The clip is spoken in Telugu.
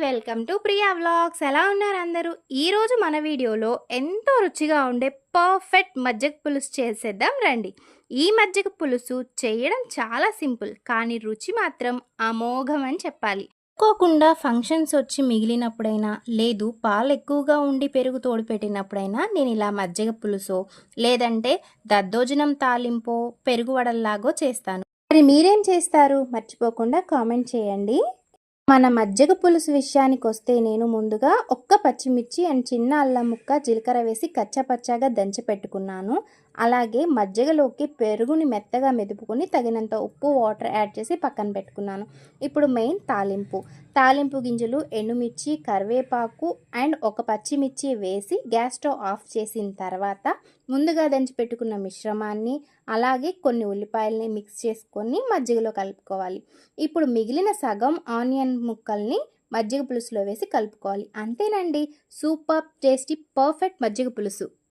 Welcome to Priya vlogs. ఎలా ఉన్నారు అందరూ? ఈరోజు మన వీడియోలో ఎంతో రుచిగా ఉండే పర్ఫెక్ట్ మజ్జిగ పులుసు చేసేద్దాం రండి. ఈ మజ్జిగ పులుసు చేయడం చాలా సింపుల్, కానీ రుచి మాత్రం అమోఘం అని చెప్పాలి. అనుకోకుండా ఫంక్షన్స్ వచ్చి మిగిలినప్పుడైనా, లేదు పాలు ఎక్కువగా ఉండి పెరుగు తోడు పెట్టినప్పుడైనా నేను ఇలా మజ్జిగ పులుసో లేదంటే దద్దోజనం తాలింపో పెరుగు వడల్లాగో చేస్తాను. మరి మీరేం చేస్తారు? మర్చిపోకుండా కామెంట్ చేయండి. మన మజ్జిగ పులుసు విషయానికొస్తే నేను ముందుగా ఒక్క పచ్చిమిర్చి అండ్ చిన్న అల్లం ముక్క జీలకర్ర వేసి కచ్చపచ్చాగా దంచి పెట్టుకున్నాను. అలాగే మజ్జిగలోకి పెరుగుని మెత్తగా మెదుపుకొని తగినంత ఉప్పు వాటర్ యాడ్ చేసి పక్కన పెట్టుకున్నాను. ఇప్పుడు మెయిన్ తాలింపు గింజలు, ఎండుమిర్చి, కరివేపాకు అండ్ ఒక పచ్చిమిర్చి వేసి గ్యాస్ స్టవ్ ఆఫ్ చేసిన తర్వాత ముందుగా దంచి పెట్టుకున్న మిశ్రమాన్ని అలాగే కొన్ని ఉల్లిపాయలని మిక్స్ చేసుకొని మజ్జిగలో కలుపుకోవాలి. ఇప్పుడు మిగిలిన సగం ఆనియన్ ముక్కల్ని మజ్జిగ పులుసులో వేసి కలుపుకోవాలి. అంతేనండి, సూపర్ టేస్టీ పర్ఫెక్ట్ మజ్జిగ పులుసు.